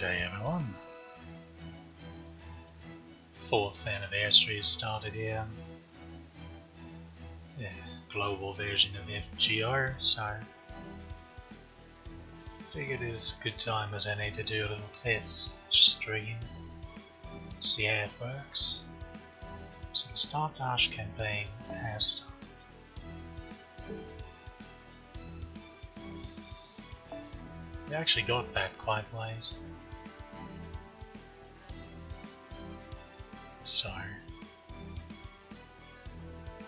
day, everyone. 4th anniversary started here. The global version of the FGR, so figured it's a good time as any to do a little test stream, see how it works. So the Start Dash campaign has started. We actually got that quite late. So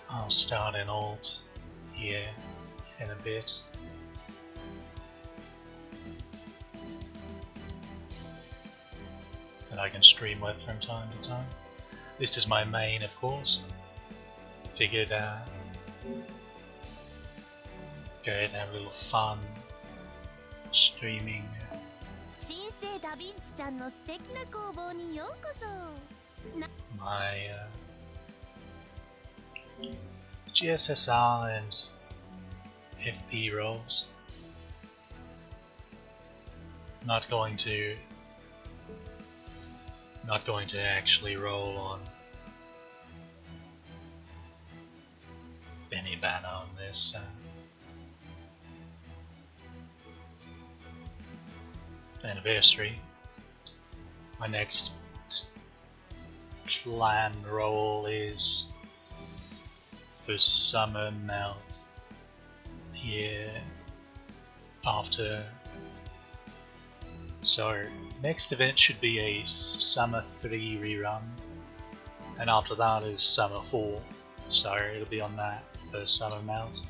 I'll start an alt here in a bit. That I can stream with from time to time. This is my main, of course. Figured go ahead and have a little fun streaming. My GSSR and FP roles. Not going to actually roll on any banner on this. Anniversary. My next clan role is for summer melt here after. So next event should be a summer 3 rerun, and after that is summer 4. So it'll be on that for summer melt.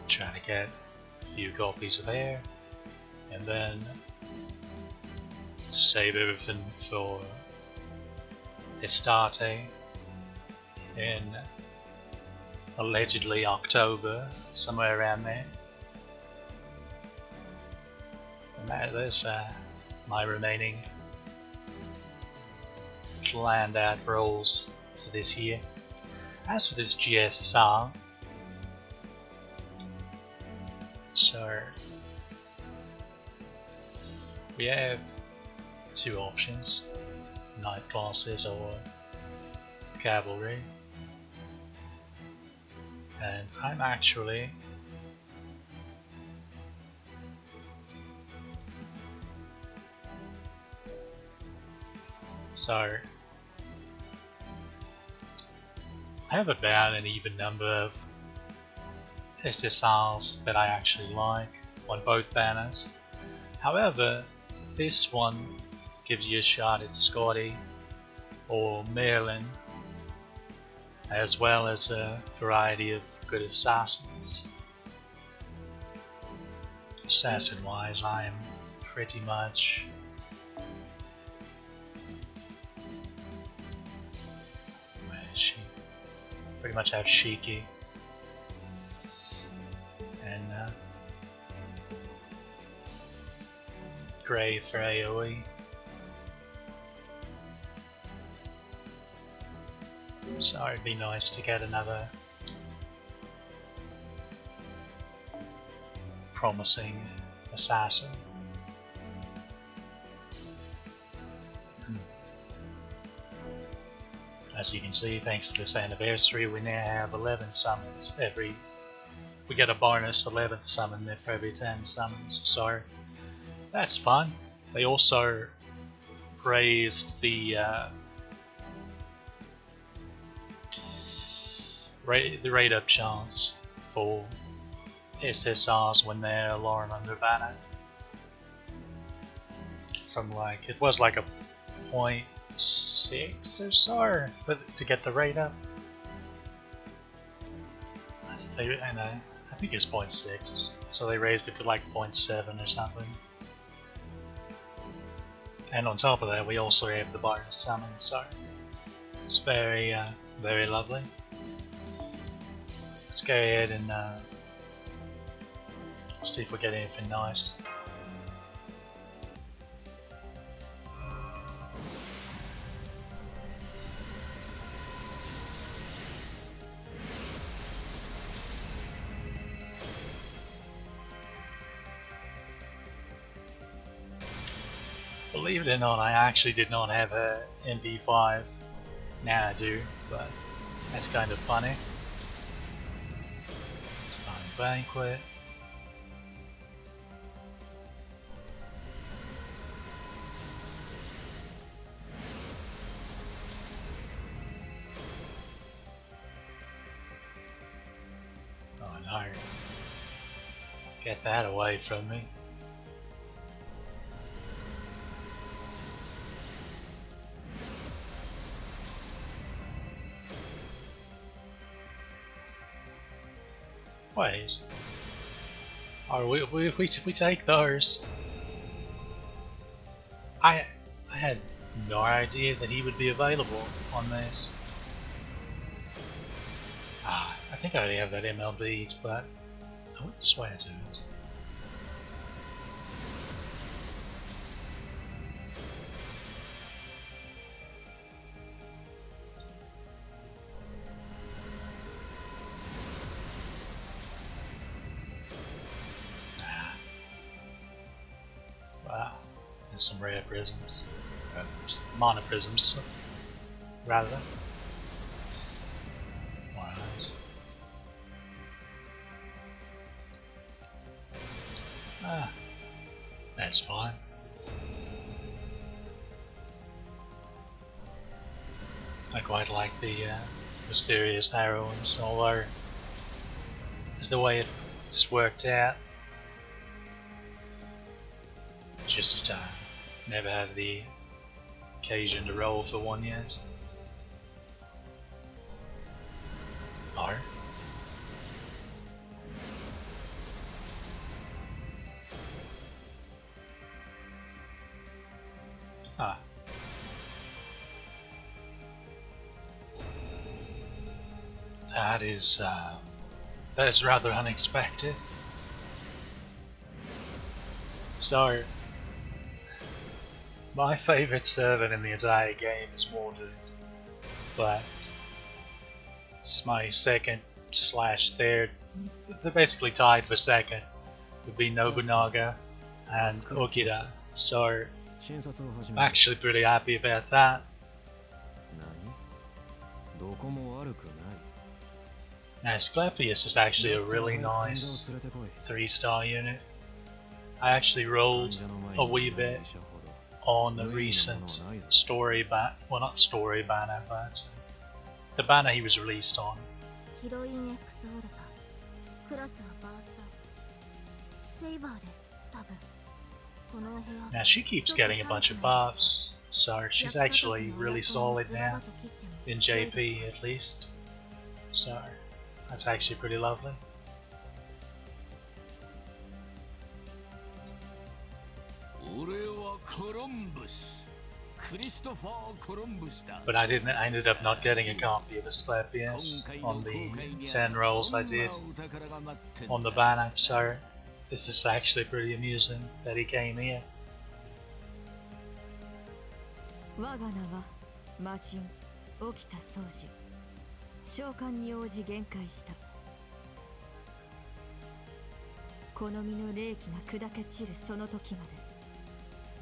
Trying to get few copies there, and then save everything for Estarte in allegedly October, somewhere around there. And there's my remaining planned out roles for this year. As for this GSSR, so we have two options: night classes or cavalry, and I'm actually I have about an even number of SSRs that I actually like on both banners. However, this one gives you a shot at Scotty or Merlin, as well as a variety of good assassins. Assassin wise, I am pretty much pretty much have Shiki and Grey for AoE. So it'd be nice to get another promising assassin. As you can see, thanks to this anniversary, we now have 11 summons we get a bonus 11th summon for every 10 summons, so that's fun. They also raised the rate up chance for SSRs when they're Lauren under banner from it was like a 0.6 or so to get the rate up. I think it's 0.6, so they raised it to like 0.7 or something. And on top of that, we also have the bonus summon, so it's very lovely. Let's go ahead and see if we get anything nice. Believe it or not, I actually did not have a MP5. Now I do, but that's kind of funny. Divine Banquet. Oh no. Get that away from me. Wait. Oh, we take those. I had no idea that he would be available on this. I think I already have that MLB, but I wouldn't swear to it. Wow, and some rare prisms. Mana prisms, rather. Alright. That's fine. I quite like the mysterious heroines, although it's the way it's worked out. Just never had the occasion to roll for one yet. No. Ah. That is rather unexpected. So, my favourite servant in the entire game is Mordred, but it's my second / third. They're basically tied for second. Would be Nobunaga and Okida. So I'm actually pretty happy about that. Now Asclepius is actually a really nice 3-star unit. I actually rolled a wee bit on the recent story well, not story banner, but the banner he was released on. Now she keeps getting a bunch of buffs, so she's actually really solid now, in JP at least. So that's actually pretty lovely. But I ended up not getting a copy of Asclepius on the 10 rolls I did on the banner, so this is actually pretty amusing that he came here.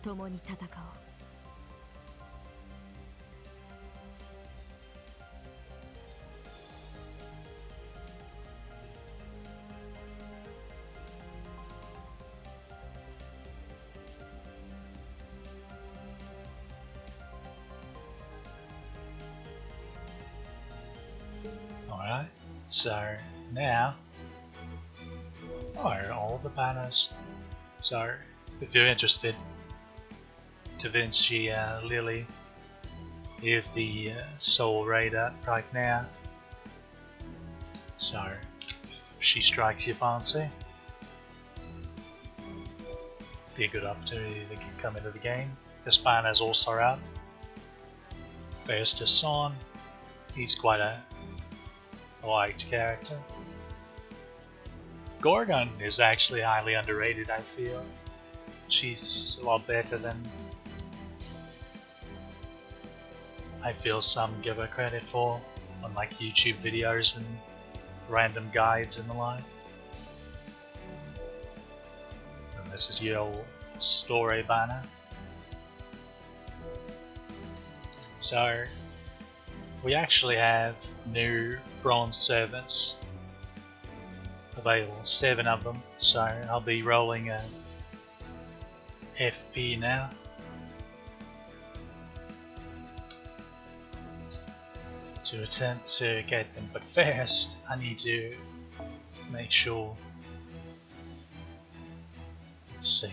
共に戦おう。Alright, so now are all the banners. So if you're interested, Da Vinci Lily is the sole raider right now. So if she strikes your fancy, be a good opportunity to come into the game. This banner is also out. There's the Son. He's quite a liked character. Gorgon is actually highly underrated, I feel. She's a lot better than I feel some give her credit for on like YouTube videos and random guides and the like. And this is your story banner. So we actually have new bronze servants available, 7 of them. So I'll be rolling a FP now. To attempt to get them, but first I need to make sure. Let's see.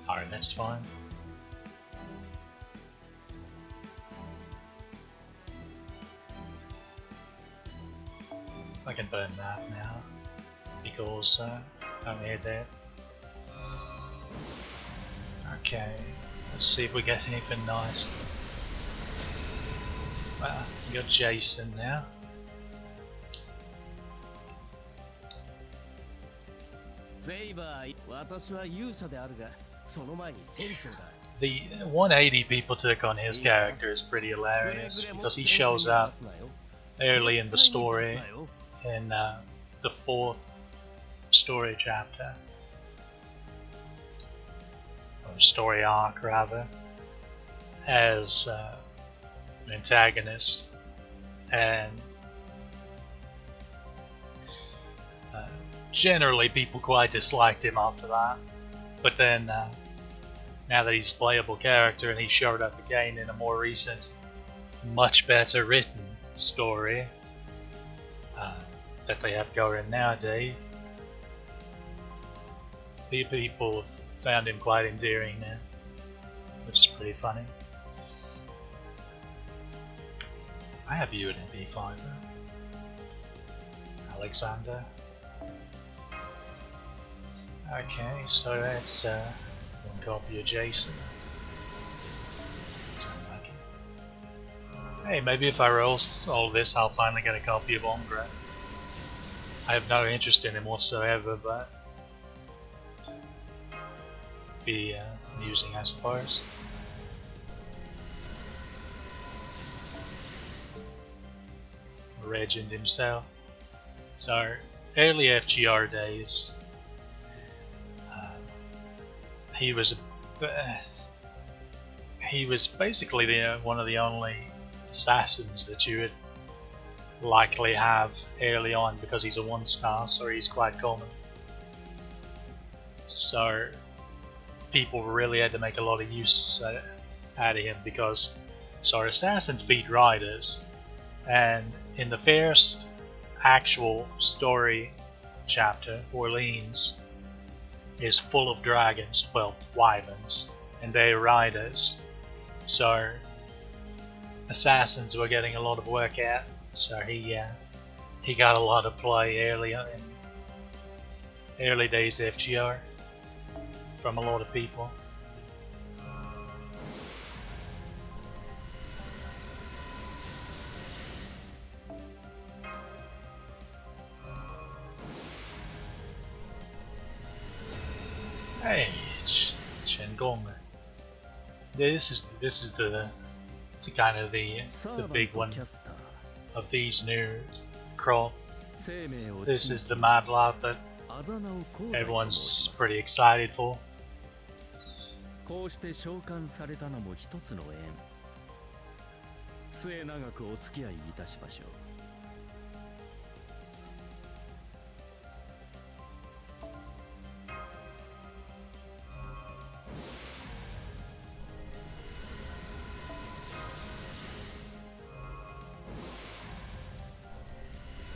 Alright, that's fine. I can burn that now because I made that. Okay, let's see if we get anything nice. Well, we got Jason now. The 180 people took on his character is pretty hilarious because he shows up early in the story in the 4th story chapter, or story arc rather, as an antagonist, and generally people quite disliked him after that, but then now that he's a playable character and he showed up again in a more recent, much better written story that they have going nowadays, people have found him quite endearing now, which is pretty funny. I have you in B5. Alexander. Okay, so that's one copy of Jason. That's unlucky. Hey, maybe if I roll all this, I'll finally get a copy of Ombre. I have no interest in him whatsoever, but be amusing, I suppose. Regent himself. So, early FGR days, he was basically one of the only assassins that you would likely have early on because he's a 1-star, so he's quite common. So people really had to make a lot of use out of him because assassins beat riders, and in the first actual story chapter, Orleans is full of dragons, well, wyverns, and they're riders. So assassins were getting a lot of work at, so he got a lot of play early on in early days of FGR from a lot of people. Hey, Chen Gong. This is the kind of the big one of these new crop. This is the mad lot that everyone's pretty excited for.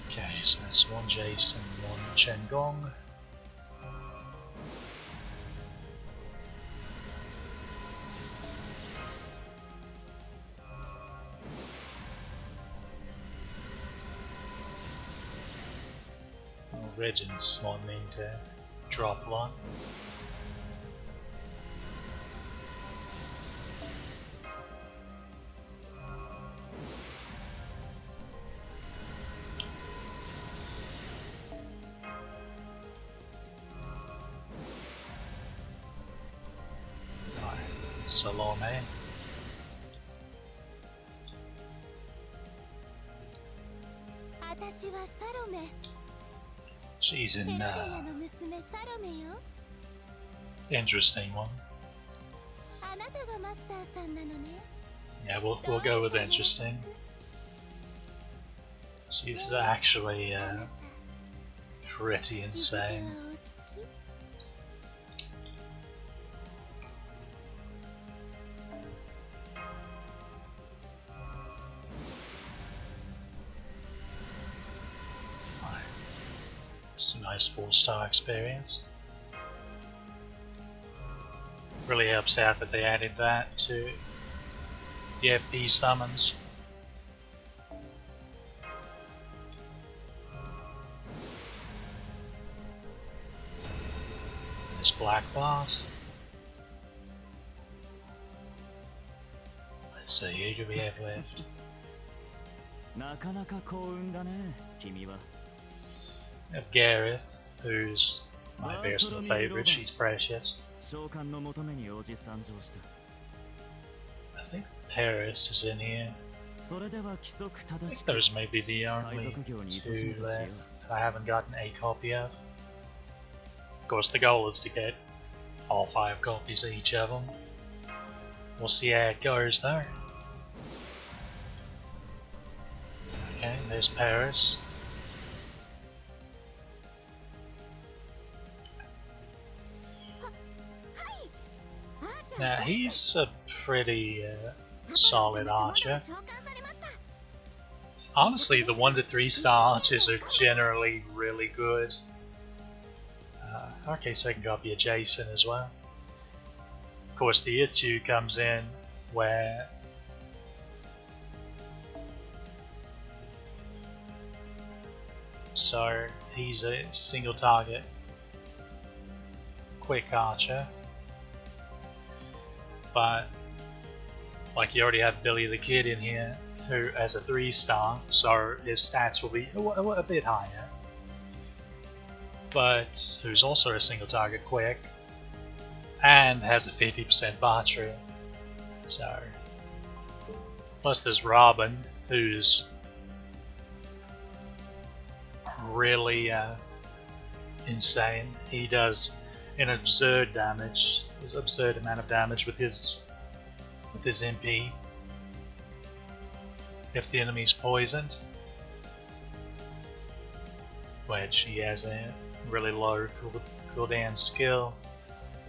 Okay, so that's one Jason, one Chen Gong. Regents want me to drop one. Salome. She's an interesting one. Yeah, we'll go with interesting. She's actually pretty insane. It's a nice 4-star experience. Really helps out that they added that to the FP summons. This black bot. Let's see, who do we have left? We have Gareth, who's my personal favourite. She's precious. I think Paris is in here. I think those may be the only 2 left I haven't gotten a copy of. Of course, the goal is to get all 5 copies of each of them. We'll see how it goes there. Okay, there's Paris. Now, he's a pretty solid archer. Honestly, the 1 to 3 star archers are generally really good. Okay, second copy of Jason as well. Of course, the issue comes in where so he's a single target quick archer, but it's like you already have Billy the Kid in here who has a 3-star, so his stats will be a bit higher, but who's also a single target quick and has a 50% bot rate. So plus there's Robin, who's really insane. He does an absurd damage, absurd amount of damage with his MP if the enemy's poisoned, which he has a really low cooldown skill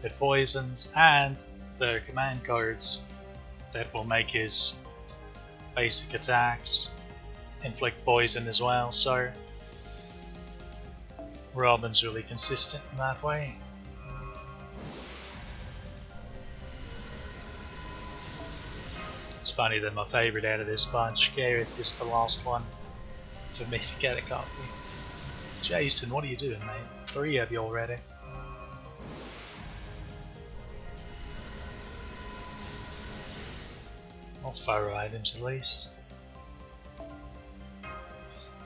that poisons, and the command codes that will make his basic attacks inflict poison as well, so Robin's really consistent in that way. It's funny that my favourite out of this bunch, Gareth, is the last one for me to get a copy. Jason, what are you doing, mate? 3 of you already. Or 4 items at least.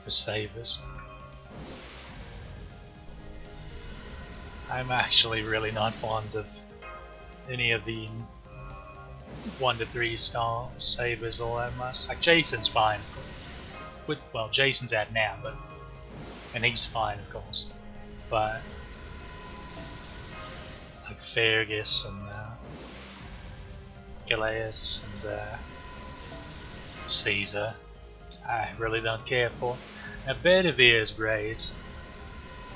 For savers. I'm actually really not fond of any of the 1 to 3 star savers all that much. Like Jason's fine. Well, Jason's out now, and he's fine, of course. But like Fergus and Galeas and Caesar, I really don't care for. Now Bedivere is great,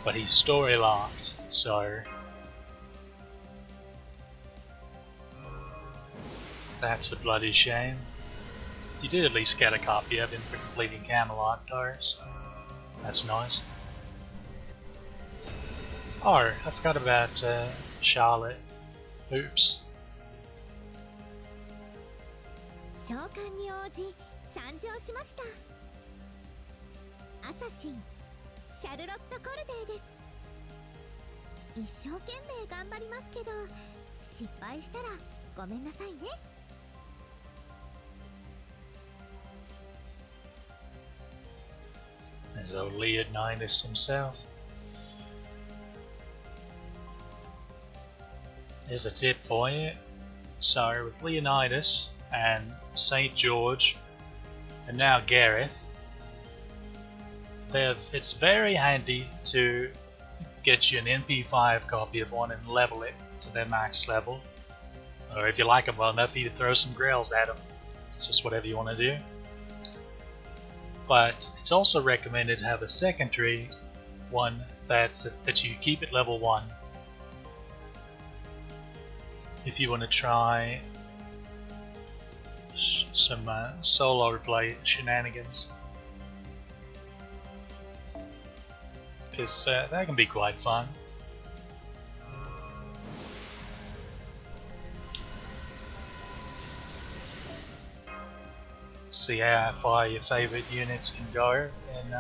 but he's story locked, so that's a bloody shame. You did at least get a copy of him for completing Camelot though, so that's nice. Oh, I forgot about Charlotte. Oops. 召喚に応じ参上しました。アサシンシャルロット・コルデーです。一生懸命頑張りますけど、失敗したらごめんなさいね。There's old Leonidas himself. Here's a tip for you. So with Leonidas and St. George and now Gareth, it's very handy to get you an NP5 copy of one and level it to their max level. Or if you like them well enough, you can throw some grails at them It's just whatever you want to do. But it's also recommended to have a secondary one that you keep at level 1 if you want to try some solo play shenanigans, because that can be quite fun. See how far your favorite units can go in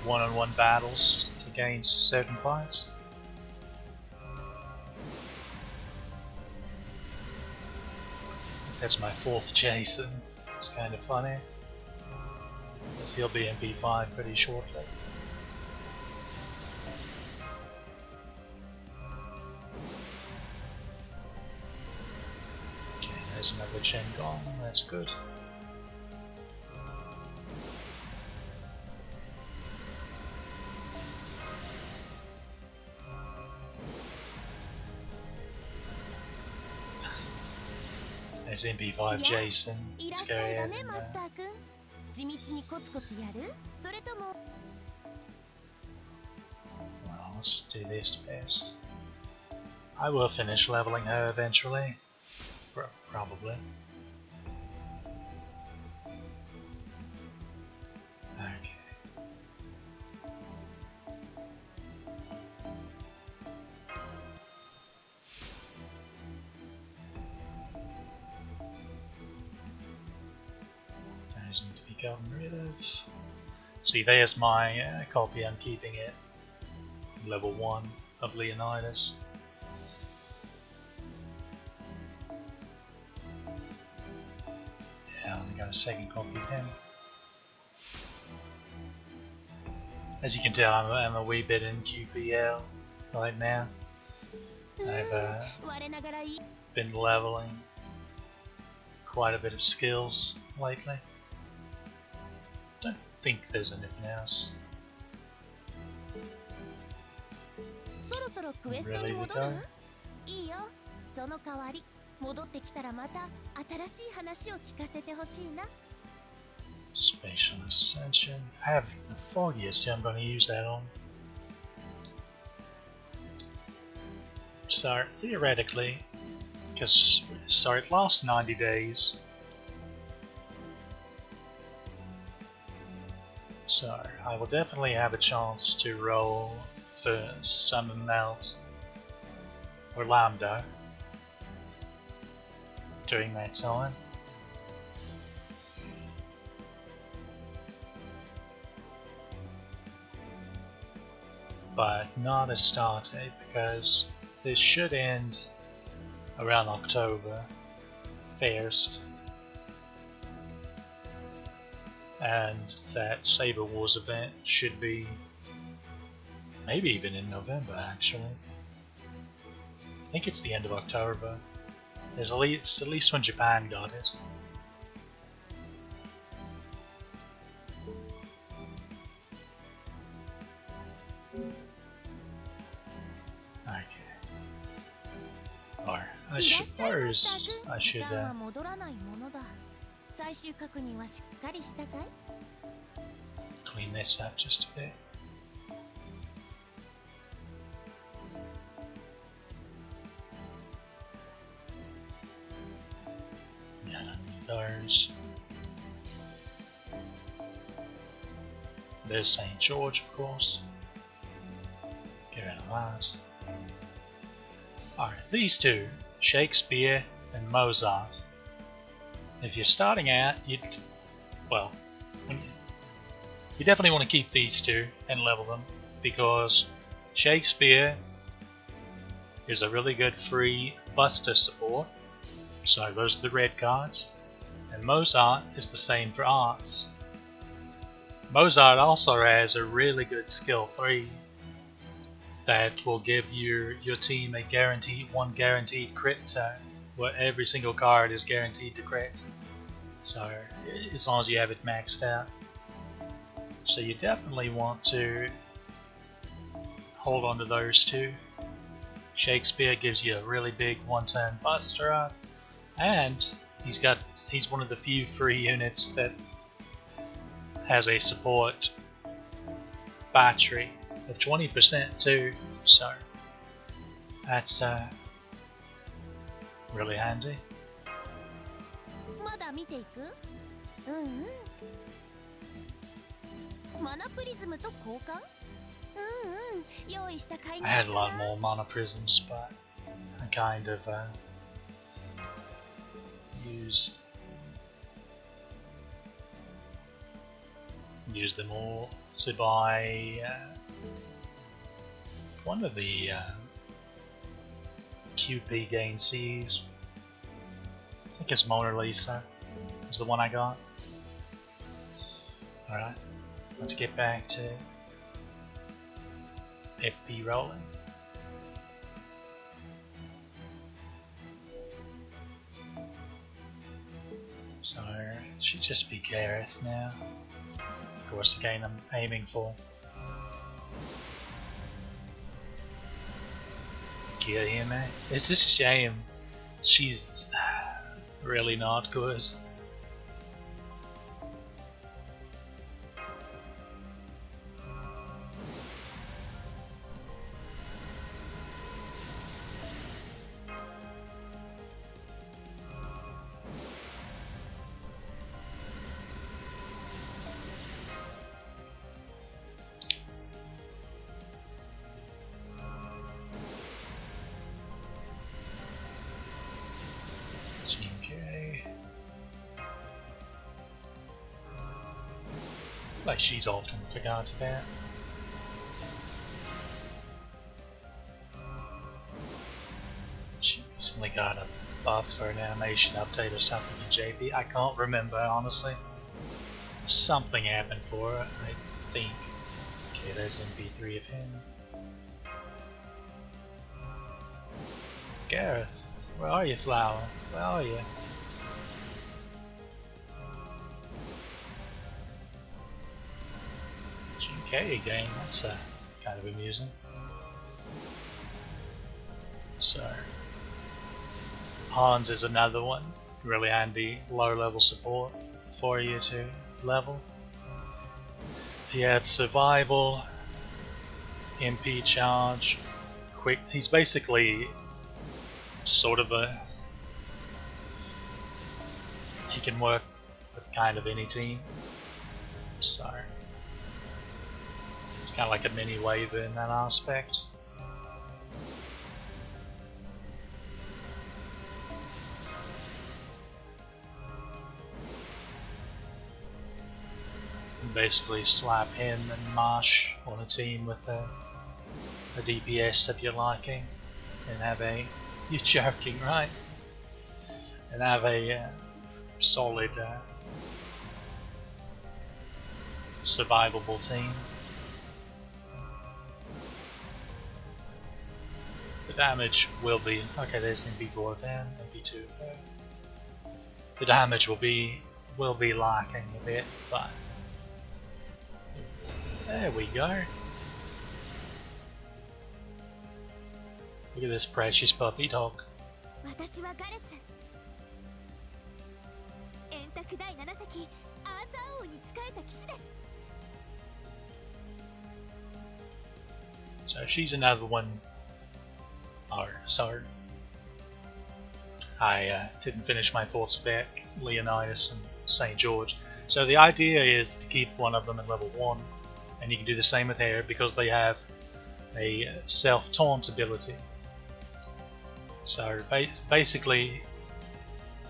one-on-one battles against certain fights. That's my 4th Jason. It's kind of funny, because he'll be in B5 pretty shortly. Okay, there's another Chen Gong. That's good. There's MP5 Jason. Let's go ahead and, well, let's do this first. I will finish leveling her eventually. Probably. Okay. Those need to be gotten rid of. See, there's my copy. I'm keeping it. Level 1 of Leonidas. Yeah, I only got a second copy of him. As you can tell, I'm a wee bit in QPL right now. I've been leveling quite a bit of skills lately. Don't think there's anything else. Ready to go? Spatial Ascension. I have the foggiest, so I'm going to use that on. So theoretically, because it lasts 90 days. So I will definitely have a chance to roll for Summon Melt or Lambda during that time. But not a start date, because this should end around October 1st. And that Saber Wars event should be maybe even in November, actually. I think it's the end of October. It's at least when Japan got it. Okay. Or I should clean this up just a bit. Yeah, I don't need those. There's St. George, of course. Get rid of that. Alright, these two, Shakespeare and Mozart. If you're starting out, you definitely want to keep these two and level them, because Shakespeare is a really good free Buster support, so those are the red cards, and Mozart is the same for arts. Mozart also has a really good skill 3 that will give your team a one guaranteed crit turn, where every single card is guaranteed to crit. So as long as you have it maxed out. So you definitely want to hold on to those two. Shakespeare gives you a really big one-turn buster up, and He's one of the few free units that has a support battery of 20% too, so that's really handy. まだ見ていく？マナプリズムと交換？用意した買い物。 I had a lot more mana prisms, but I kind of used them all to buy one of the QP gain Cs. I think it's Mona Lisa is the one I got. Alright, let's get back to FP rolling. So it should just be Gareth now. Of course, the game I'm aiming for. Kirihime. It's a shame. She's really not good. Like she's often forgot about. She recently got a buff or an animation update or something in JP. I can't remember honestly. Something happened for her, I think. Okay, there's MP3 of him. Gareth, where are you, Flower? Where are you? GK again, that's kind of amusing. So, Hans is another one, really handy low level support for you to level. He had survival, MP charge, quick. He's basically sort of a. He can work with kind of any team. So. Kind of like a mini waiver in that aspect. And basically slap him and Marsh on a team with a DPS of your liking and have a... You're joking, right? And have a solid survivable team. The damage will be okay. There's MP4 then, MP2. The damage will be lacking a bit, but there we go. Look at this precious puppy dog. So she's another one. So I didn't finish my thoughts about Leonidas and St. George. So the idea is to keep one of them at level 1, and you can do the same with her because they have a self-taunt ability. So basically,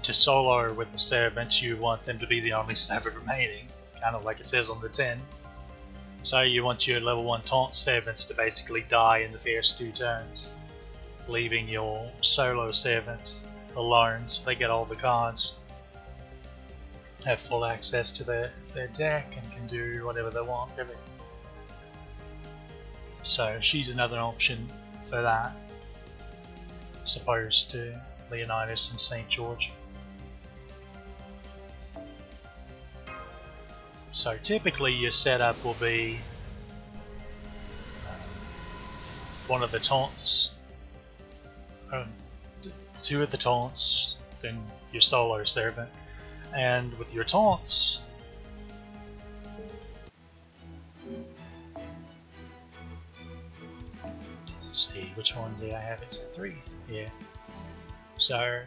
to solo with the servant, you want them to be the only servant remaining, kind of like it says on the tin. So you want your level 1 taunt servants to basically die in the first 2 turns, leaving your solo servant alone so they get all the cards, have full access to their deck and can do whatever they want really. So she's another option for that, as opposed to Leonidas and St. George. So typically your setup will be one of the taunts, 2 of the taunts, than your Solar Servant. And with your taunts, let's see, which one do I have? It's a 3. Yeah. So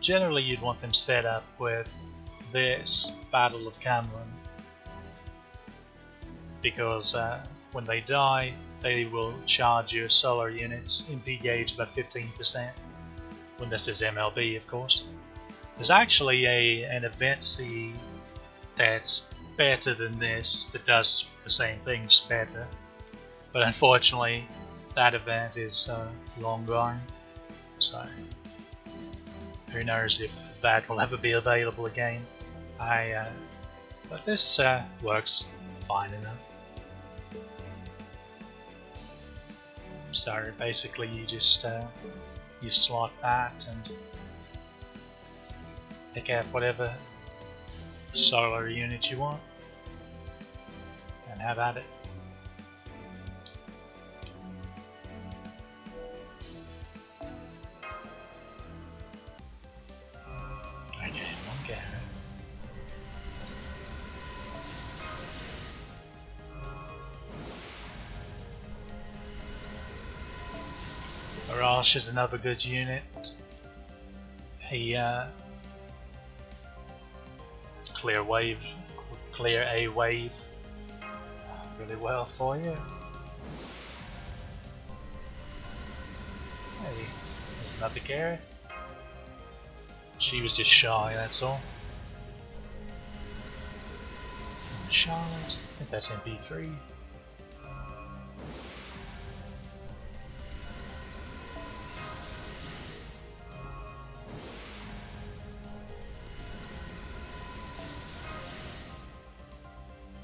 generally you'd want them set up with this Battle of Cameron, because when they die, they will charge your solar units MP gauge about 15%. When this is MLB, of course. There's actually an event C that's better than this, that does the same things better, but unfortunately that event is long gone, so who knows if that will ever be available again. But this works fine enough. So basically you just you slot that and pick out whatever solar unit you want and have at it. Okay, one Gareth. Arash is another good unit. He clear a wave really well for you. Hey, there's another Gareth. She was just shy, that's all. And Charlotte, I think that's MP3.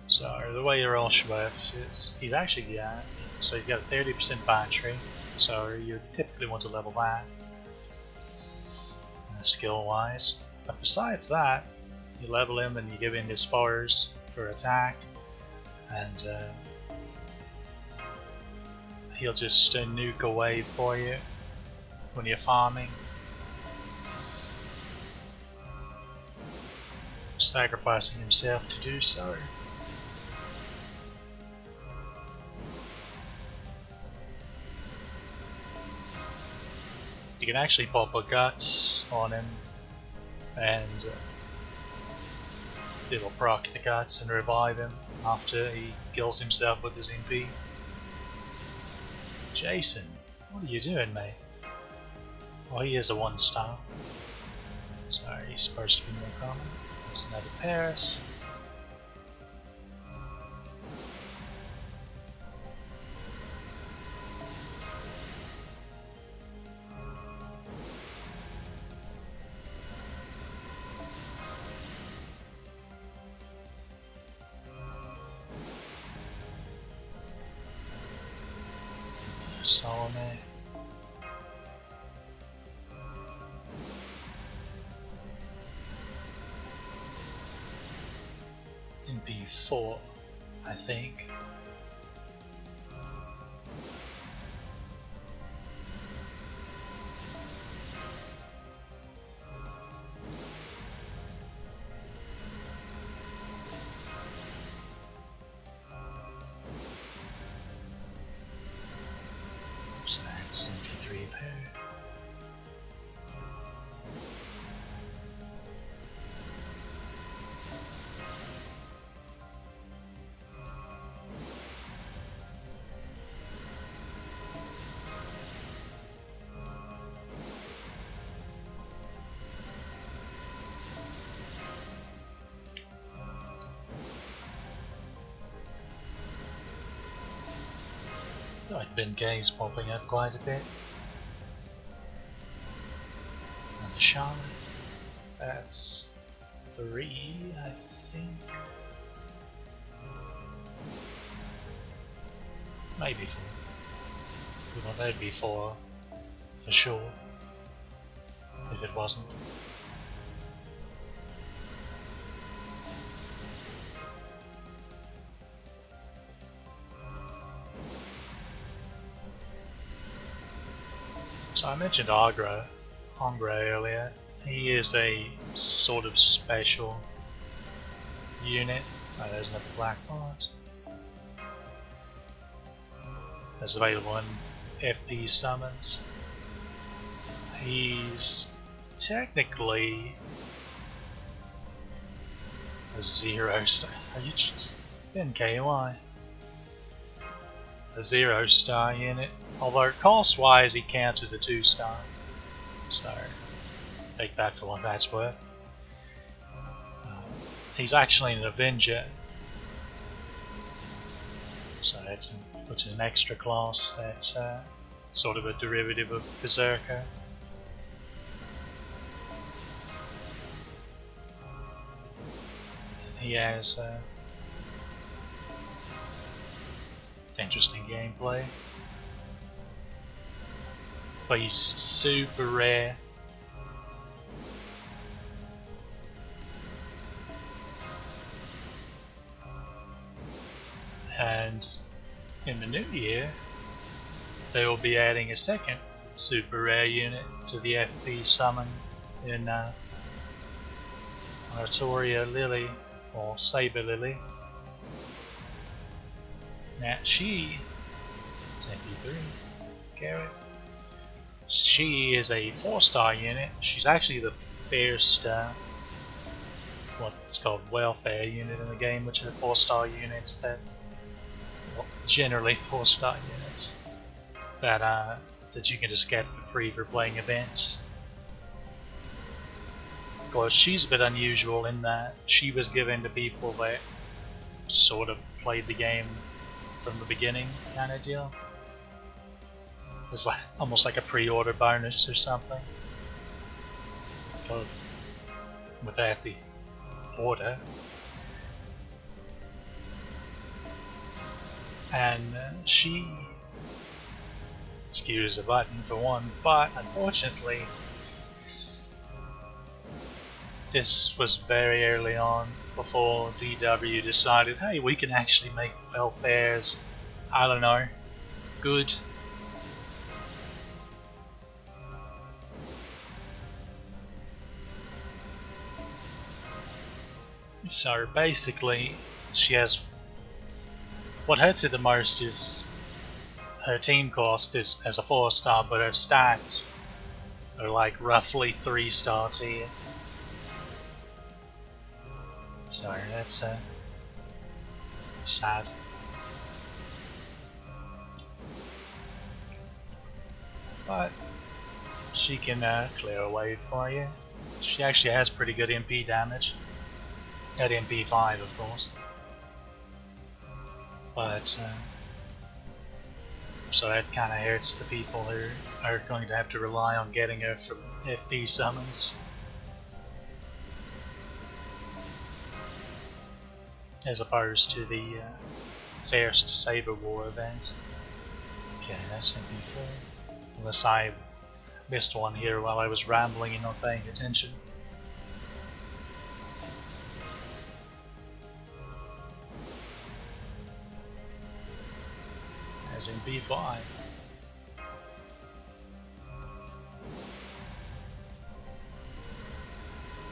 So the way Arash works is he's actually so he's got a 30% battery, so you typically want to level that skill wise. But besides that, you level him and you give him his spars for attack, and he'll just nuke a wave for you when you're farming, sacrificing himself to do so. You can actually pop a guts on him, and it'll proc the guts and revive him after he kills himself with his MP. Jason, what are you doing, mate? Well, he is a 1-star, so he's supposed to be more common. There's another Paris. Salome. In B4, I think. So that's MP3 of her. I've been gays popping up quite a bit. And the Charlotte, that's 3, I think. Maybe 4. Well, that'd be 4 for sure, if it wasn't. So I mentioned Hongre earlier. He is a sort of special unit. Oh, there's another black part. That's available in FP summons. He's technically a 0-star. Are you just in KY? A 0-star unit. Although cost wise he counts as a 2-star. So take that for what that's worth. He's actually an Avenger. So that's which is an extra class that's sort of a derivative of Berserker. He has interesting gameplay, but he's super rare. And in the new year, they will be adding a second super rare unit to the FP summon in Artoria Lily, or Saber Lily. Now she is MP3, Garrett. She is a 4-star unit. She's actually the first what's called welfare unit in the game, which are 4-star units that, well, generally 4-star units that that you can just get for free for playing events. Of course, she's a bit unusual in that she was given to people that sort of played the game from the beginning, kind of deal. It's like almost like a pre-order bonus or something, without the order. And she skews the button for one, but unfortunately this was very early on, before DW decided, hey, we can actually make welfares, I don't know, good. So basically, she has, what hurts her the most is her team cost is as a 4-star, but her stats are like roughly 3-star tier. So that's sad. But she can clear a wave for you. She actually has pretty good MP damage. At MP5, of course. But so that kind of hurts the people who are going to have to rely on getting her from FP summons. As opposed to the first Saber War event. Okay, that's MP4. Unless I missed one here while I was rambling and not paying attention. As in B5. I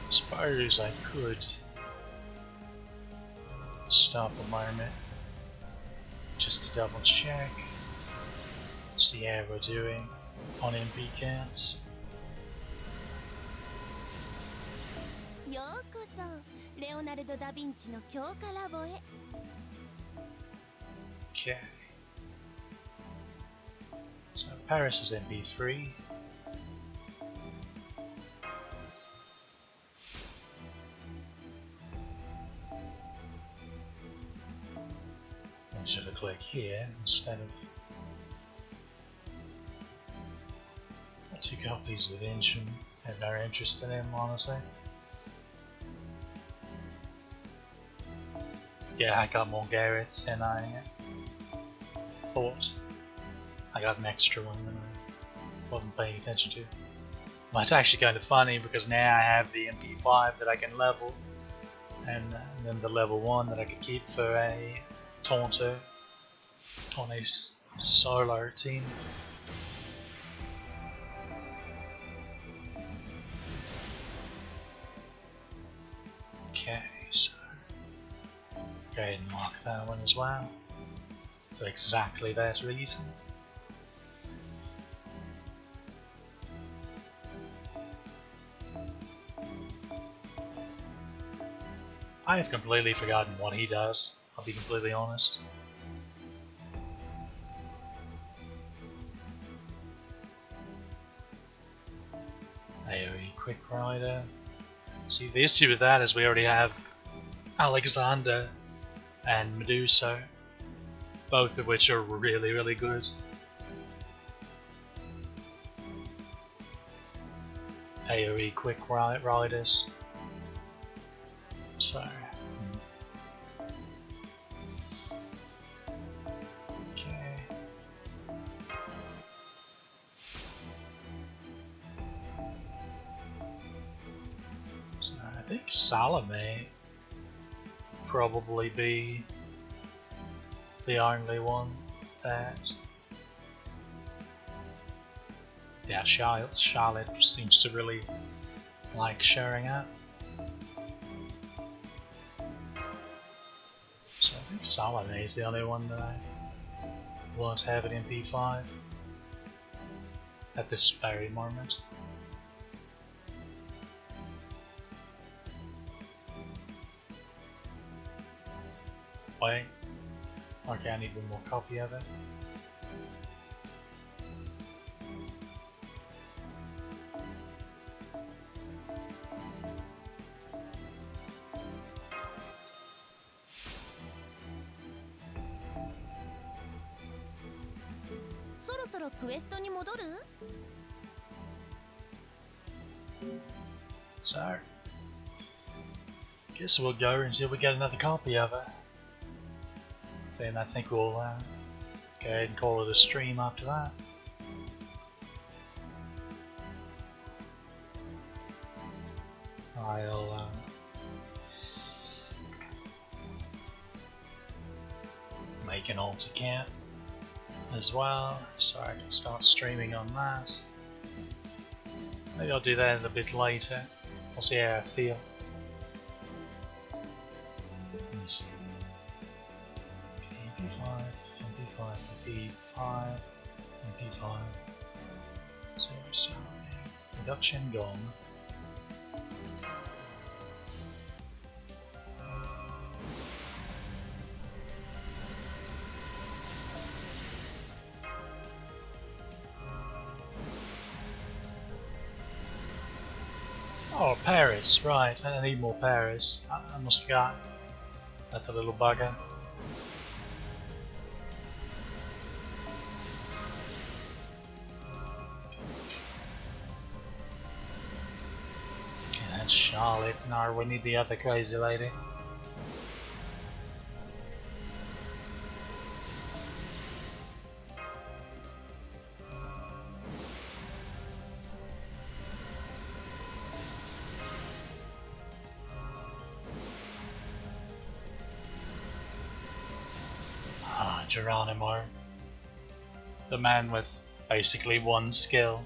suppose I could stop a moment just to double check, see how we're doing on MP counts. Okay. So Paris is MP3. I should have clicked here instead of 2 copies of Ancient. I have no interest in him, honestly. Yeah, I got more Gareth than I thought. I got an extra one that I wasn't paying attention to. Well, it's actually kind of funny because now I have the MP5 that I can level, and then the level 1 that I could keep for a Taunter on a solo team. Go ahead and mark that one as well, for exactly that reason. I have completely forgotten what he does, I'll be completely honest. AoE Quick Rider. See, the issue with that is we already have Alexander and Medusa, both of which are really, really good. AoE Quick Riders. So, okay. So I think Salome probably be the only one that, yeah, Charlotte seems to really like showing up. So I think Salome is the only one that I won't have it in P5 at this very moment. Wait, okay, I need one more copy of it. So, guess we'll go until we get another copy of it. Then I think we'll go ahead and call it a stream after that. I'll make an alt account as well, so I can start streaming on that. Maybe I'll do that a bit later. We'll see how I feel. Let me see. MP5, MP5, MP5, MP5. So, reduction gone. Oh, Paris, right, I need more Paris. I must have forgotten. That's a little bugger. Okay, that's Charlotte. Now we need the other crazy lady. Geronimo, the man with basically one skill.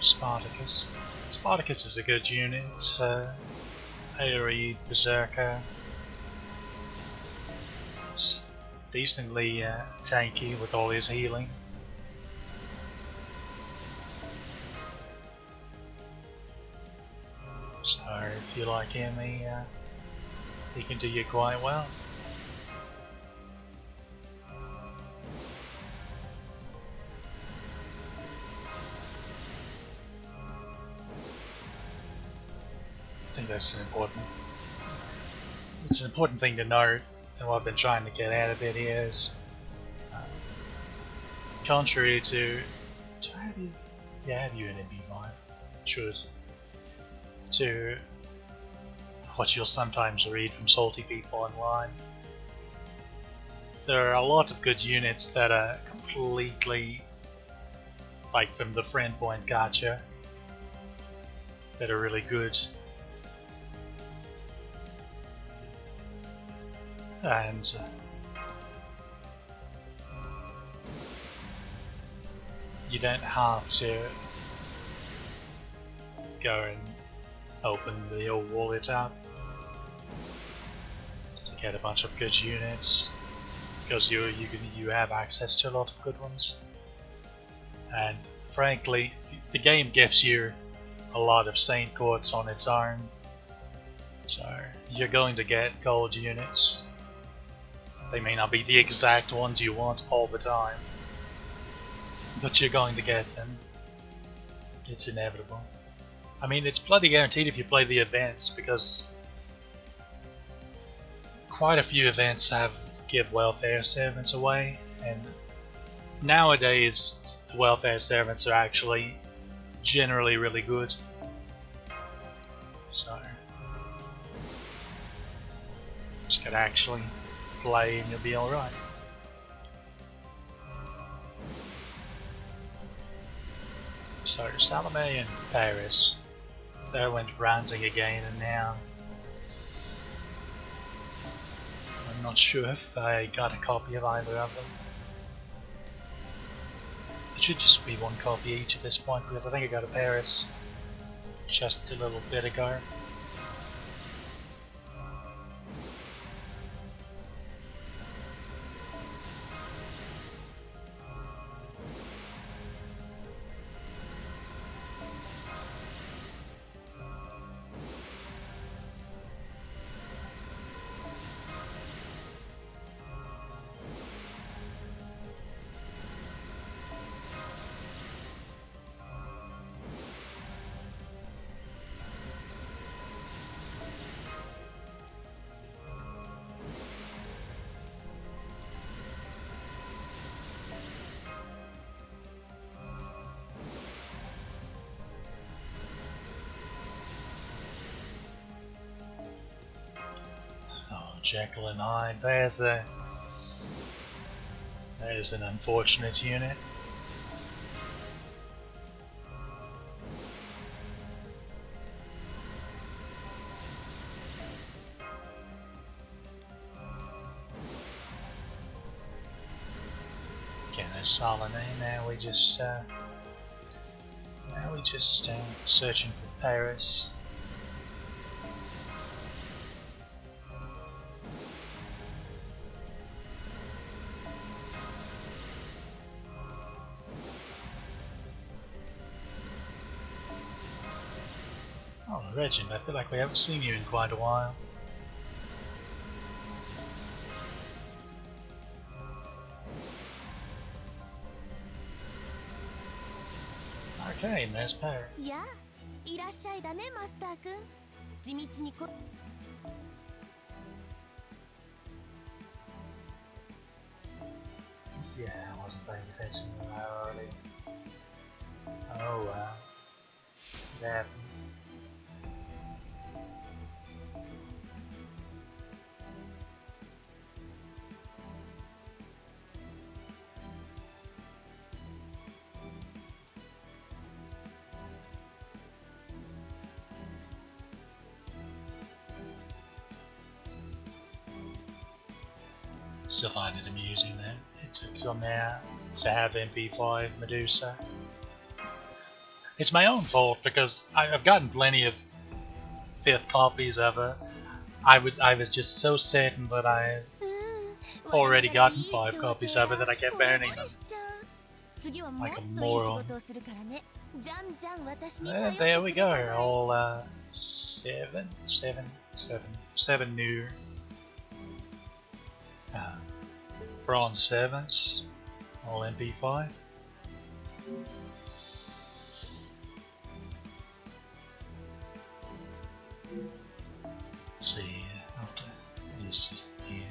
Spartacus. Spartacus is a good unit. AoE Berserker. It's decently tanky with all his healing. So if you like him, he can do you quite well. I think that's it's an important thing to note, and what I've been trying to get out of it is, contrary to have you in MP5, should, to what you'll sometimes read from salty people online. There are a lot of good units that are completely, like from the friend point, gotcha, that are really good. And you don't have to go and open the old wallet app to get a bunch of good units, because you have access to a lot of good ones. And frankly, the game gives you a lot of Saint Courts on its own, so you're going to get gold units. They may not be the exact ones you want all the time, but you're going to get them. It's inevitable. I mean, it's bloody guaranteed if you play the events, because quite a few events give welfare servants away, and nowadays the welfare servants are actually generally really good. So just gotta actually play and you'll be alright. So Salome and Paris, they went ranting again, and now I'm not sure if I got a copy of either of them. It should just be one copy each at this point, because I think I got a Paris just a little bit ago. Jekyll and Hyde, there's an unfortunate unit. Okay, there's Salome. Now we just searching for Paris. Oh, Regent, I feel like we haven't seen you in quite a while. Okay, and there's Paris. Yeah, いらっしゃいだね、マスター君。地道にこ。Yeah, I wasn't paying attention to that already. Oh wow. It happens. Still find it amusing that it took till now to have MP5 Medusa. It's my own fault because I've gotten plenty of 5th copies of it. I was just so certain that I had already gotten 5 copies of it that I kept burning them like a moron. And there we go, all 7 new bronze 7s, all MP5. Let's see, after this here.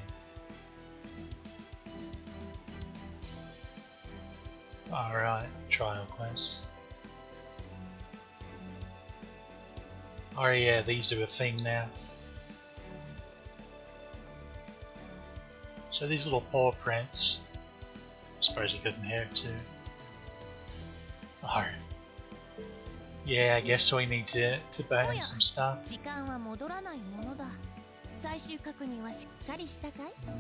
Alright, trial quest. Oh yeah, these are a thing now. So these little paw prints, I suppose you couldn't hear too. Oh. Yeah, I guess we need to burn some stuff.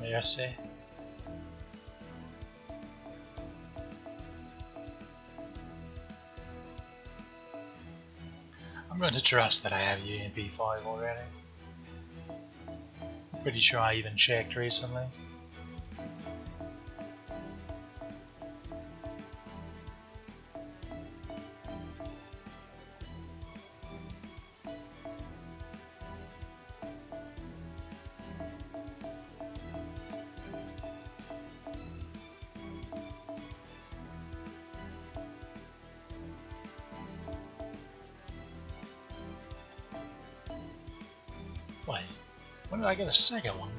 Merci. I'm going to trust that I have you in B5 already. I'm pretty sure I even checked recently. Wait, when did I get a second one?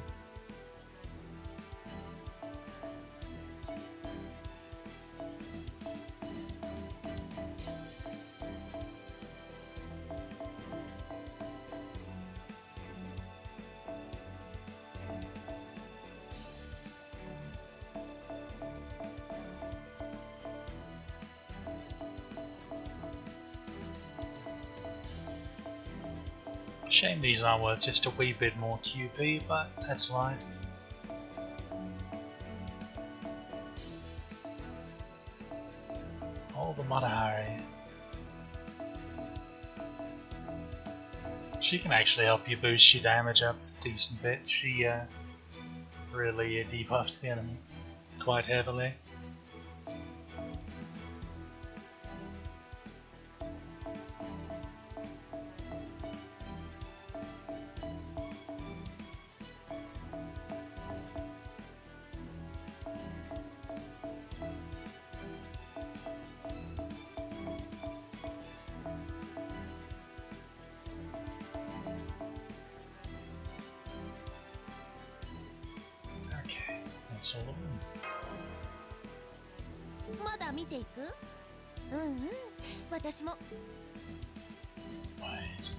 Shame these aren't worth just a wee bit more QP, but that's light. Oh, the Matahari. She can actually help you boost your damage up a decent bit. She really debuffs the enemy quite heavily. That's all of them. Wait,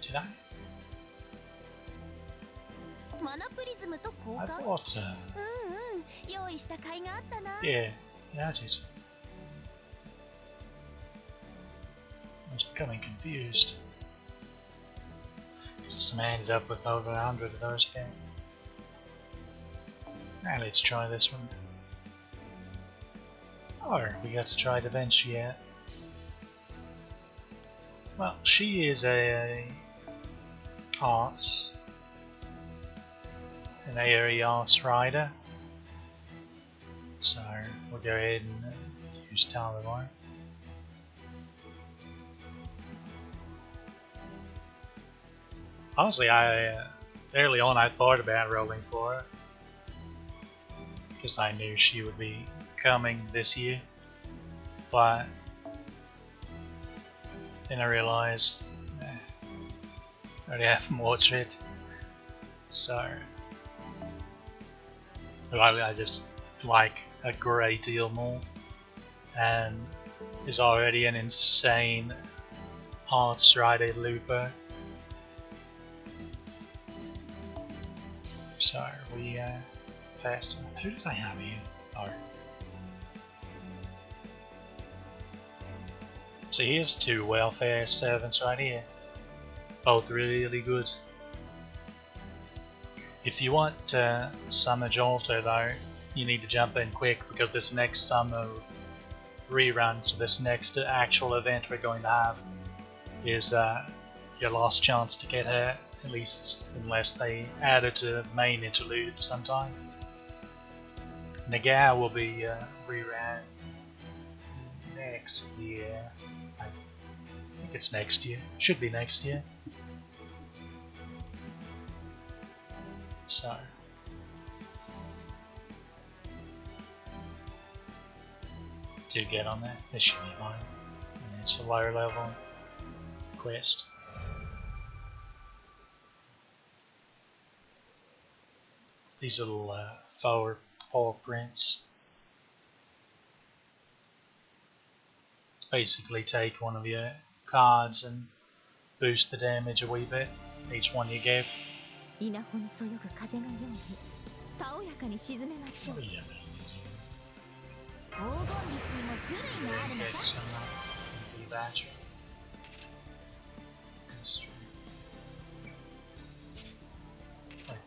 did I? I thought, yeah, I did. I was becoming confused. Because I ended up with over 100 of those again. Now let's try this one. Oh, we got to try Da Vinci yet. Well, she is an ARE arts rider. So we'll go ahead and use Talmor. Honestly, early on I thought about rolling for her, because I knew she would be coming this year, but then I realized I already haven't watched it, so I just like a great deal more, and is already an insane arts rider looper. So we passed. Who did I have here? Oh. So here's two welfare servants right here. Both really good. If you want Summer Jolter though, you need to jump in quick, because this next summer rerun, so this next actual event we're going to have, is your last chance to get her, at least unless they add it to main interlude sometime. Nagar will be rerun next year. I think it's next year. Should be next year. So do get on that. This should be fine. And it's a lower level quest. These little forward paw prints basically take one of your cards and boost the damage a wee bit, each one you give. たおやかに沈めましょう。 Oh, yeah. 黄金律にも種類があるの Get さ。 some blue battery. History. Wait,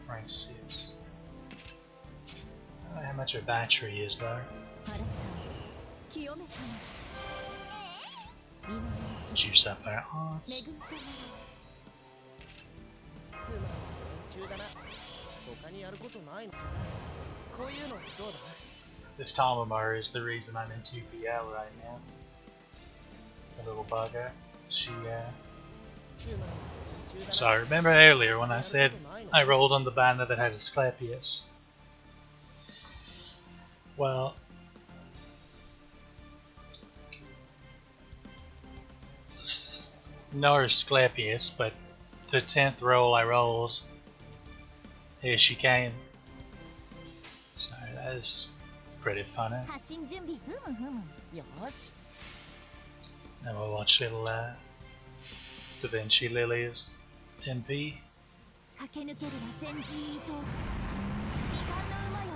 rank 6. I don't know how much a battery is though. あらた清めたの。今の Juice up our 恵 hearts. みたまつまん連中だな。他にやることないのじゃない。こういうのどうだ。 This Tamamar is the reason I'm in QPL right now. The little bugger. She, つまん連中だな。 So I remember earlier when I said I rolled on the banner that had Asclepius. Well, no Asclepius, but the 10th roll I rolled, here she came. So that is pretty funny. 発信準備ふむふむ。よし。 And we'll watch little Da Vinci Lily's MP. 駆け抜けるは前人未到。未完の馬よ、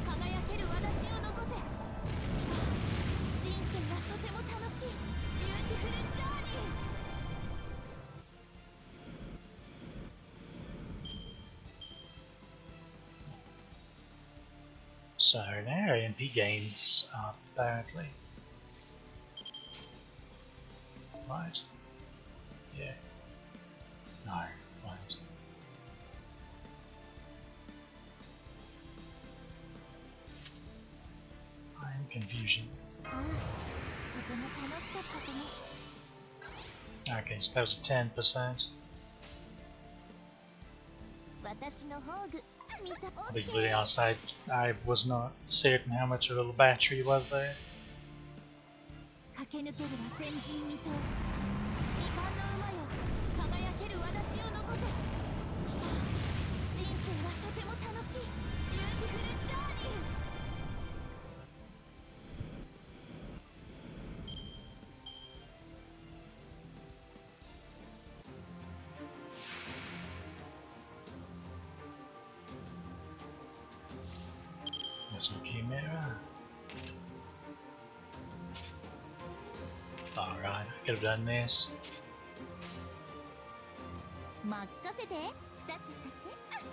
輝ける轍を残せ。人生はとても楽しい。ビューティフルジャーニー。 So now MP gains up apparently. Right. Yeah. No, right. I'm confusion. ああ、とても楽しかったとね。 Okay, so that was a 10%. 私の宝具、見た。 I'll be completely honest, I was not certain how much a little battery was there. 駆け抜けるは前人未到。未完の馬よ、輝ける轍を残せ。人生はとても楽しい。ビューティフルジャーニー。 There's no key mirror. Alright, I could have done this. 任せて。さてさて。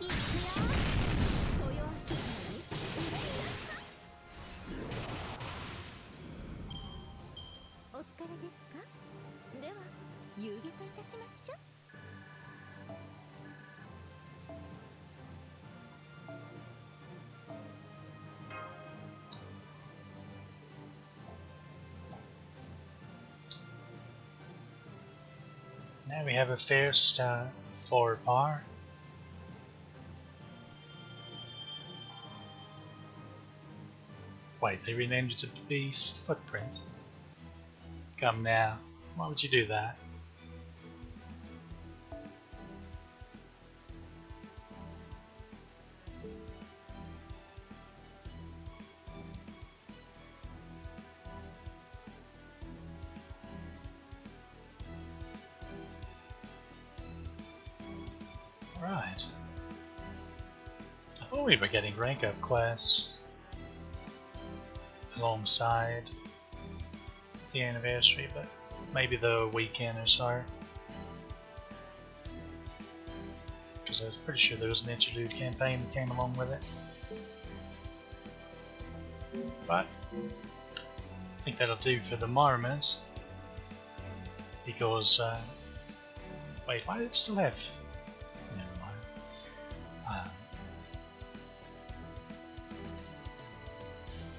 いくよ。豊足に。お疲れですか。では遊撃いたしましょう。 Now we have a first forward bar. Wait, they renamed it to Beast Footprint. Come now. Why would you do that? Right. I thought we were getting rank up quests alongside the anniversary, but maybe the weekend or so. Because I was pretty sure there was an interlude campaign that came along with it. But I think that'll do for the moment. Because, wait, why did it still have? Never mind.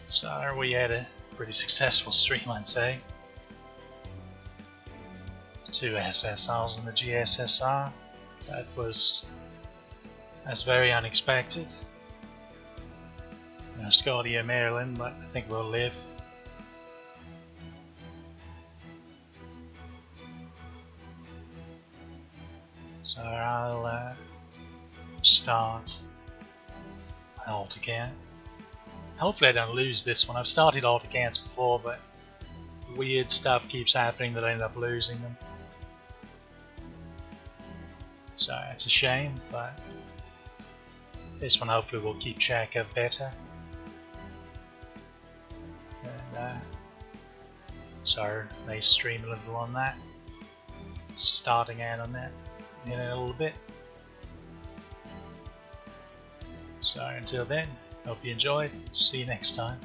So we had a pretty successful stream, I'd say. 2 SSRs in the GSSR. That's very unexpected. No Scotty or Maryland, but I think we'll live. So I'll start my Alticant. Hopefully I don't lose this one. I've started Alticants before, but weird stuff keeps happening that I end up losing them. So it's a shame, but This one hopefully we'll keep track of better. And so may stream a little on that. Starting out on that in a little bit. So until then, hope you enjoyed. See you next time.